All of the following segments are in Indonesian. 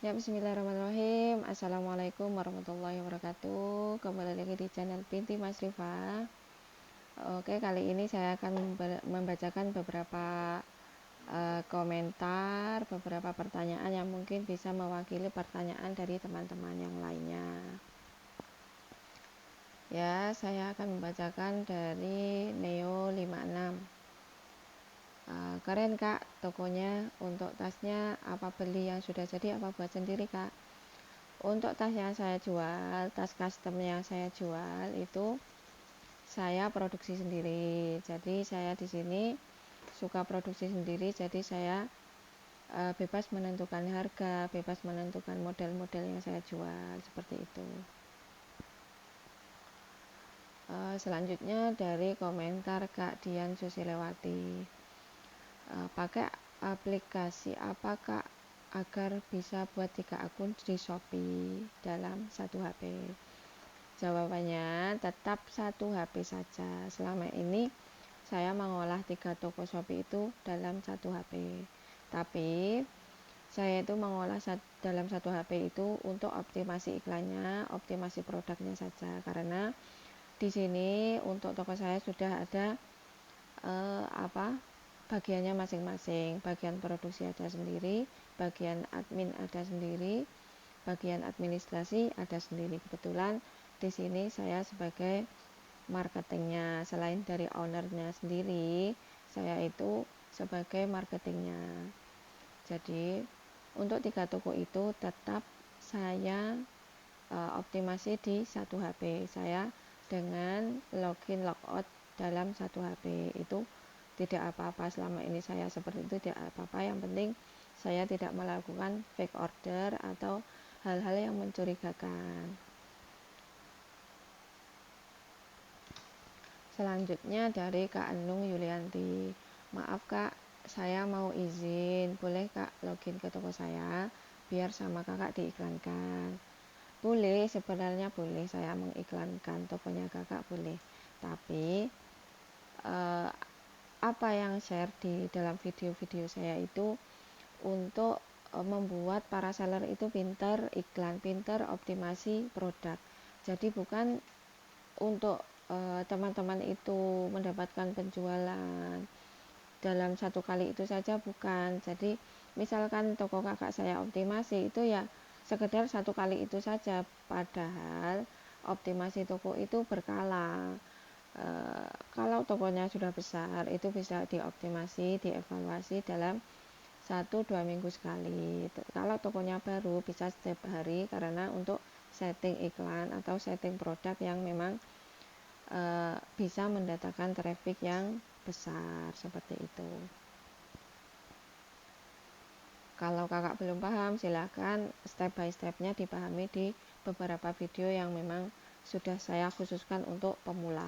Ya, bismillahirrahmanirrahim. Assalamualaikum warahmatullahi wabarakatuh. Kembali lagi di channel Binti Mas Rifa. Oke, kali ini saya akan membacakan beberapa komentar, beberapa pertanyaan yang mungkin bisa mewakili pertanyaan dari teman-teman yang lainnya. Ya, saya akan membacakan dari Neo56. Keren kak, tokonya. Untuk tasnya apa beli yang sudah jadi, apa buat sendiri kak? Untuk tas yang saya jual, tas custom yang saya jual itu saya produksi sendiri. Jadi saya di sini suka produksi sendiri, jadi saya bebas menentukan harga, bebas menentukan model-model yang saya jual, seperti itu. Selanjutnya dari komentar Kak Dian Susilewati. Pakai aplikasi apa kak agar bisa buat 3 akun di Shopee dalam satu HP? Jawabannya tetap satu HP saja. Selama ini saya mengolah 3 toko Shopee itu dalam satu HP, tapi saya itu mengolah dalam satu HP itu untuk optimasi iklannya, optimasi produknya saja, karena di sini untuk toko saya sudah ada bagiannya masing-masing. Bagian produksi ada sendiri, bagian admin ada sendiri, bagian administrasi ada sendiri. Kebetulan di sini saya sebagai marketingnya, selain dari ownernya sendiri, saya itu sebagai marketingnya. Jadi untuk 3 toko itu tetap saya optimasi di satu HP saya dengan login logout dalam satu HP. Itu tidak apa-apa, selama ini saya seperti itu tidak apa-apa. Yang penting saya tidak melakukan fake order atau hal-hal yang mencurigakan. Selanjutnya dari Kak Anung Yulianti. Maaf kak, saya mau izin, boleh kak login ke toko saya biar sama kakak diiklankan? Boleh, sebenarnya boleh saya mengiklankan tokonya kakak, boleh. Tapi apa yang share di dalam video-video saya itu untuk membuat para seller itu pintar iklan, pintar optimasi produk. Jadi bukan untuk teman-teman itu mendapatkan penjualan dalam satu kali itu saja, bukan. Jadi misalkan toko kakak saya optimasi itu ya sekedar satu kali itu saja, padahal optimasi toko itu berkala. Kalau tokonya sudah besar itu bisa dioptimasi, dievaluasi dalam 1-2 minggu sekali. Kalau tokonya baru bisa setiap hari, karena untuk setting iklan atau setting produk yang memang bisa mendatangkan traffic yang besar, seperti itu. Kalau kakak belum paham, silahkan step by stepnya dipahami di beberapa video yang memang sudah saya khususkan untuk pemula.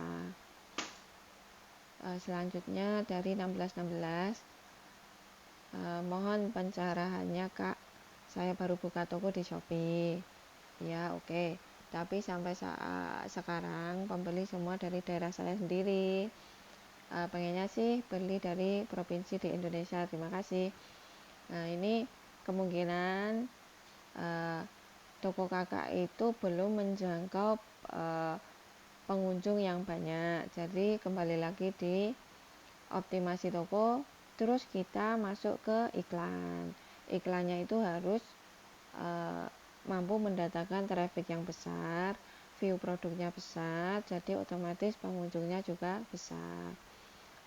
Selanjutnya dari 1616, mohon pencerahannya kak, saya baru buka toko di Shopee. Ya oke. Tapi sampai sekarang pembeli semua dari daerah saya sendiri. Pengennya sih beli dari provinsi di Indonesia. Terima kasih. Nah ini kemungkinan toko kakak itu belum menjangkau pengunjung yang banyak. Jadi kembali lagi di optimasi toko, terus kita masuk ke iklan. Iklannya itu harus mampu mendatangkan traffic yang besar, view produknya besar, jadi otomatis pengunjungnya juga besar.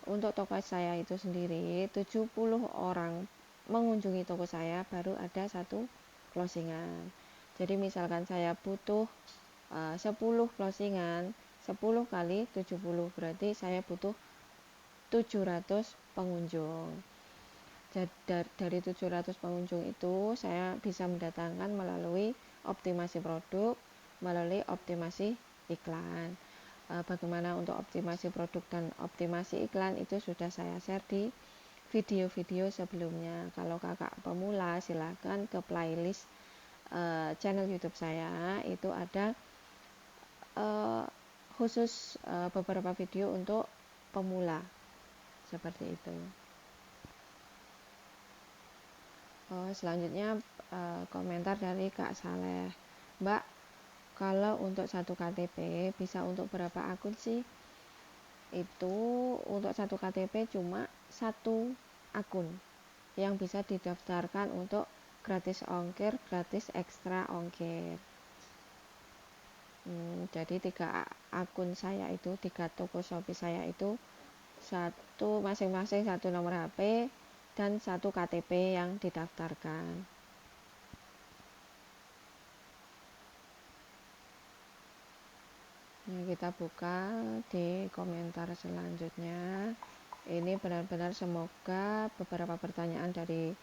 Untuk toko saya itu sendiri 70 orang mengunjungi toko saya baru ada satu closingan. Jadi misalkan saya butuh 10 closingan, 10 kali 70 berarti saya butuh 700 pengunjung. Dari 700 pengunjung itu saya bisa mendatangkan melalui optimasi produk, melalui optimasi iklan. Bagaimana untuk optimasi produk dan optimasi iklan itu sudah saya share di video-video sebelumnya. Kalau kakak pemula silahkan ke playlist channel YouTube saya, itu ada khusus beberapa video untuk pemula, seperti itu. Selanjutnya komentar dari Kak Saleh. Mbak, kalau untuk satu KTP bisa untuk berapa akun sih? Itu untuk satu KTP cuma satu akun yang bisa didaftarkan untuk gratis ongkir, gratis ekstra ongkir. Jadi 3 akun saya itu, 3 toko Shopee saya itu, satu masing-masing satu nomor HP dan satu KTP yang didaftarkan. Nah, kita buka di komentar selanjutnya. Ini benar-benar semoga beberapa pertanyaan dari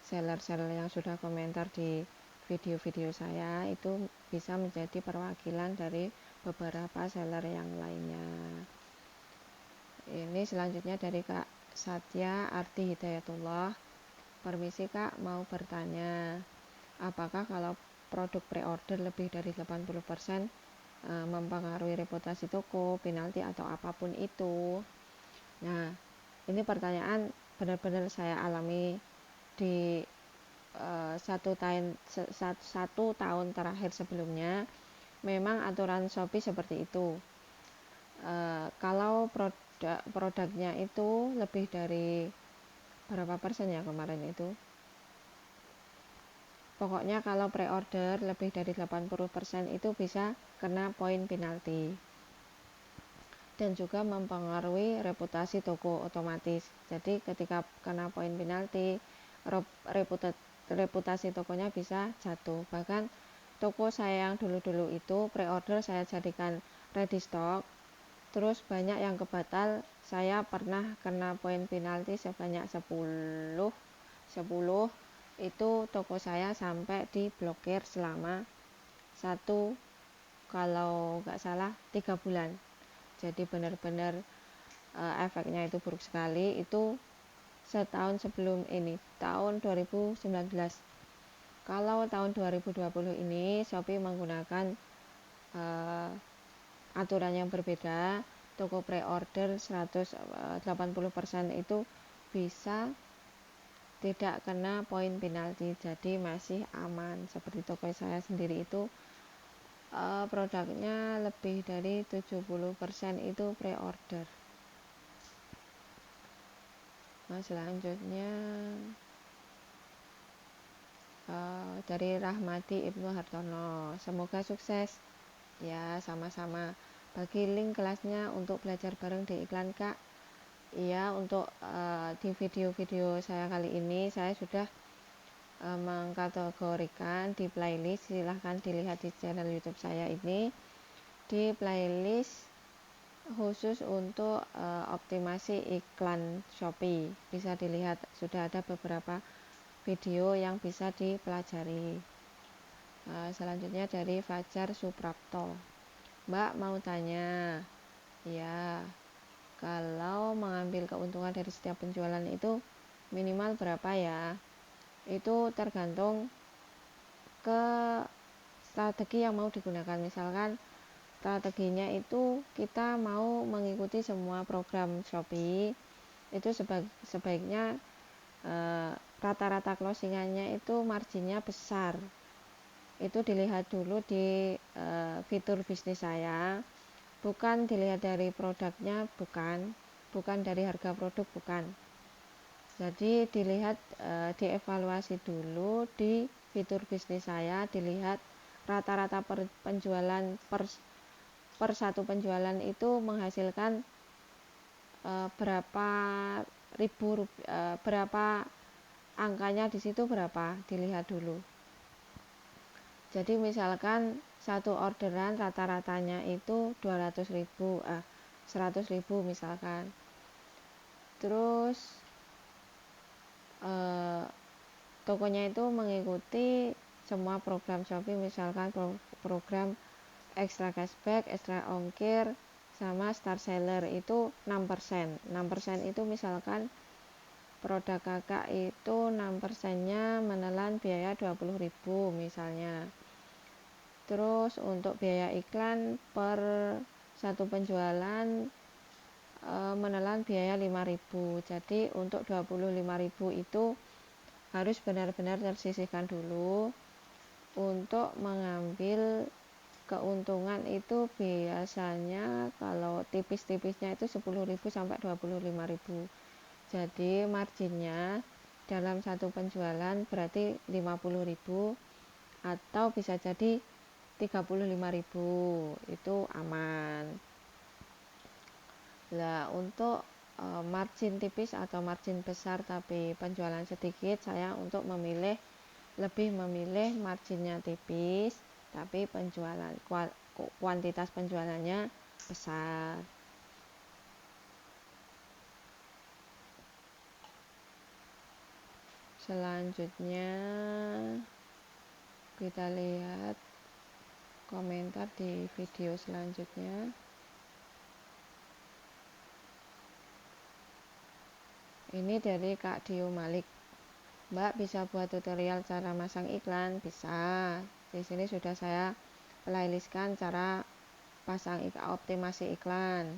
seller-seller yang sudah komentar di video-video saya itu bisa menjadi perwakilan dari beberapa seller yang lainnya. Ini selanjutnya dari Kak Satya Arti Hidayatullah. Permisi Kak, mau bertanya, apakah kalau produk pre-order lebih dari 80% mempengaruhi reputasi toko, penalti atau apapun itu? Nah, ini pertanyaan benar-benar saya alami di satu tahun terakhir sebelumnya. Memang aturan Shopee seperti itu. Kalau produknya itu lebih dari berapa persen ya kemarin itu, pokoknya kalau pre-order lebih dari 80% itu bisa kena poin penalti dan juga mempengaruhi reputasi toko otomatis. Jadi ketika kena poin penalti, reputasi tokonya bisa jatuh. Bahkan toko saya yang dulu-dulu itu pre-order saya jadikan ready stock, terus banyak yang kebatal. Saya pernah kena poin penalti sebanyak 10 itu toko saya sampai diblokir selama kalau nggak salah 3 bulan. Jadi benar-benar efeknya itu buruk sekali. Itu setahun sebelum ini, tahun 2019. Kalau tahun 2020 ini Shopee menggunakan aturan yang berbeda. Toko pre-order 180% itu bisa tidak kena poin penalti, jadi masih aman. Seperti toko saya sendiri itu produknya lebih dari 70% itu pre-order. Nah, selanjutnya dari Rahmati Ibnu Hartono, semoga sukses ya. Sama-sama. Bagi link kelasnya untuk belajar bareng di iklan Kak. Iya, untuk di video-video saya kali ini saya sudah mengkategorikan di playlist. Silahkan dilihat di channel YouTube saya ini, di playlist khusus untuk optimasi iklan Shopee. Bisa dilihat, sudah ada beberapa video yang bisa dipelajari. Selanjutnya dari Fajar Suprapto, Mbak mau tanya ya, kalau mengambil keuntungan dari setiap penjualan itu minimal berapa ya? Itu tergantung ke strategi yang mau digunakan. Misalkan strateginya itu kita mau mengikuti semua program Shopee, itu sebaiknya rata-rata closingannya itu marginnya besar. Itu dilihat dulu di fitur bisnis saya, bukan dilihat dari produknya, bukan dari harga produk, bukan. Jadi dilihat dievaluasi dulu di fitur bisnis saya, dilihat rata-rata penjualan per satu penjualan itu menghasilkan berapa angkanya di situ berapa, dilihat dulu. Jadi misalkan satu orderan rata-ratanya itu 100.000 misalkan. Terus tokonya itu mengikuti semua program Shopee, misalkan program extra cashback, extra ongkir, sama star seller itu 6%. 6% itu misalkan produk kakak itu 6%-nya menelan biaya 20.000 misalnya. Terus untuk biaya iklan per satu penjualan menelan biaya 5.000. Jadi untuk 25.000 itu harus benar-benar tersisihkan dulu. Untuk mengambil keuntungan itu biasanya kalau tipis-tipisnya itu 10.000 sampai 25.000. Jadi marginnya dalam satu penjualan berarti 50.000 atau bisa jadi 35.000, itu aman. Nah, untuk margin tipis atau margin besar tapi penjualan sedikit, saya lebih memilih marginnya tipis tapi kuantitas penjualannya besar. Selanjutnya kita lihat komentar di video selanjutnya. Ini dari Kak Dio Malik. Mbak, bisa buat tutorial cara masang iklan? Bisa. Di sini sudah saya playlistkan cara pasang optimasi iklan.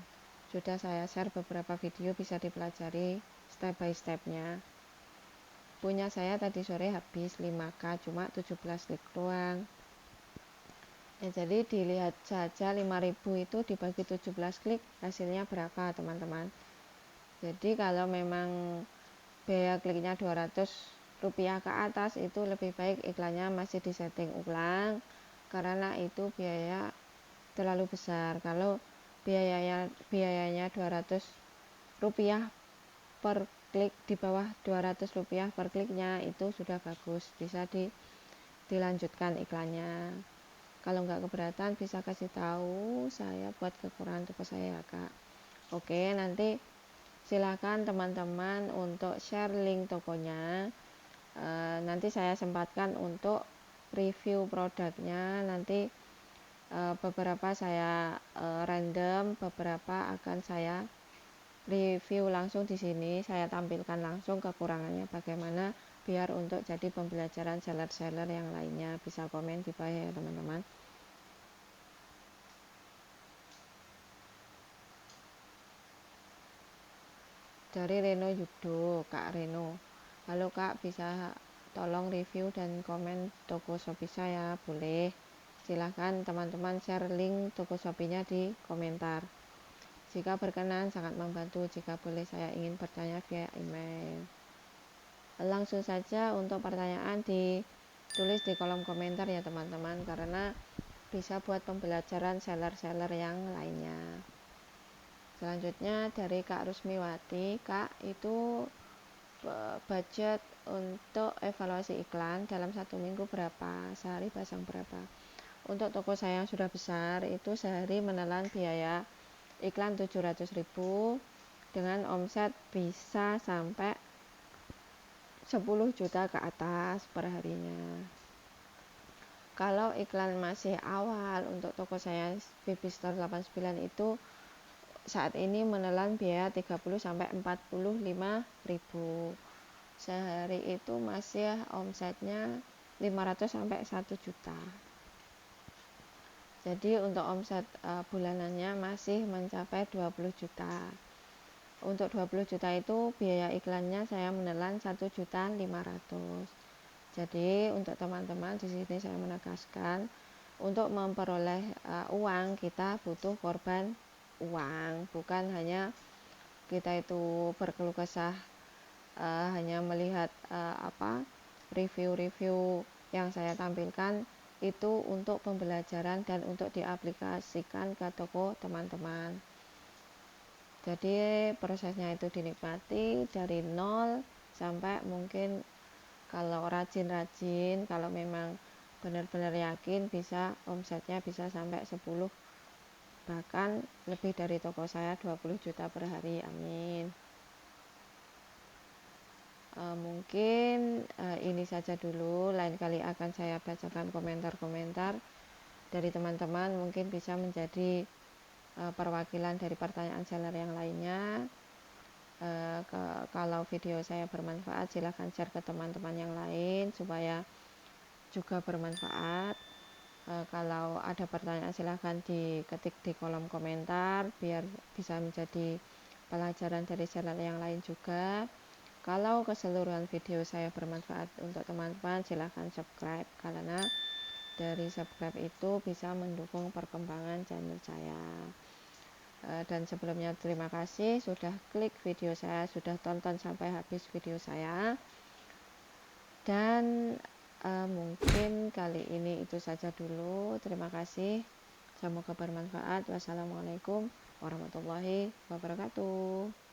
Sudah saya share beberapa video, bisa dipelajari step by stepnya. Punya saya tadi sore habis 5k, cuma 17 klik doang. Ya, jadi dilihat saja 5.000 itu dibagi 17 klik, hasilnya berapa teman-teman. Jadi kalau memang biaya kliknya 200 rupiah ke atas, itu lebih baik iklannya masih disetting ulang, karena itu biaya terlalu besar. Kalau biayanya 200 rupiah per klik, di bawah 200 rupiah per kliknya, itu sudah bagus, bisa dilanjutkan iklannya. Kalau nggak keberatan bisa kasih tahu, saya buat kekurangan toko saya ya Kak. Oke, nanti silakan teman-teman untuk share link tokonya. Nanti saya sempatkan untuk review produknya. Nanti beberapa saya random, beberapa akan saya review langsung di sini. Saya tampilkan langsung kekurangannya bagaimana, biar untuk jadi pembelajaran seller-seller yang lainnya. Bisa komen di bawah ya teman-teman. Dari Reno Yudo, Kak Reno. Halo Kak, bisa tolong review dan komen toko Shopee saya? Boleh. Silahkan teman-teman share link toko Shopee-nya di komentar. Jika berkenan sangat membantu. Jika boleh saya ingin bertanya via email. Langsung saja untuk pertanyaan ditulis di kolom komentar ya teman-teman, karena bisa buat pembelajaran seller-seller yang lainnya. Selanjutnya dari Kak Rusmiwati. Kak, itu budget untuk evaluasi iklan dalam 1 minggu berapa? Sehari pasang berapa? Untuk toko saya yang sudah besar, itu sehari menelan biaya iklan 700.000 dengan omset bisa sampai 10 juta ke atas per harinya. Kalau iklan masih awal, untuk toko saya Baby Store 89 itu saat ini menelan biaya 30 sampai 45.000. Sehari itu masih omsetnya 500 sampai 1 juta. Jadi untuk omset bulanannya masih mencapai 20 juta. Untuk 20 juta itu biaya iklannya saya menelan 1.500.000. Jadi untuk teman-teman di sini saya menegaskan, untuk memperoleh uang kita butuh korban uang, bukan hanya kita itu berkeluh kesah hanya melihat review-review yang saya tampilkan. Itu untuk pembelajaran dan untuk diaplikasikan ke toko teman-teman. Jadi prosesnya itu dinikmati dari nol sampai mungkin kalau rajin-rajin, kalau memang benar-benar yakin, bisa omsetnya bisa sampai 10, bahkan lebih dari toko saya 20 juta per hari. Amin. Mungkin ini saja dulu, lain kali akan saya bacakan komentar-komentar dari teman-teman, mungkin bisa menjadi perwakilan dari pertanyaan seller yang lainnya. Kalau video saya bermanfaat, silahkan share ke teman-teman yang lain supaya juga bermanfaat. Kalau ada pertanyaan silahkan diketik di kolom komentar biar bisa menjadi pelajaran dari seller yang lain juga. Kalau keseluruhan video saya bermanfaat untuk teman-teman, silahkan subscribe, karena dari subscribe itu bisa mendukung perkembangan channel saya. Dan sebelumnya terima kasih sudah klik video saya, sudah tonton sampai habis video saya. Dan mungkin kali ini itu saja dulu. Terima kasih, semoga bermanfaat. Wassalamualaikum warahmatullahi wabarakatuh.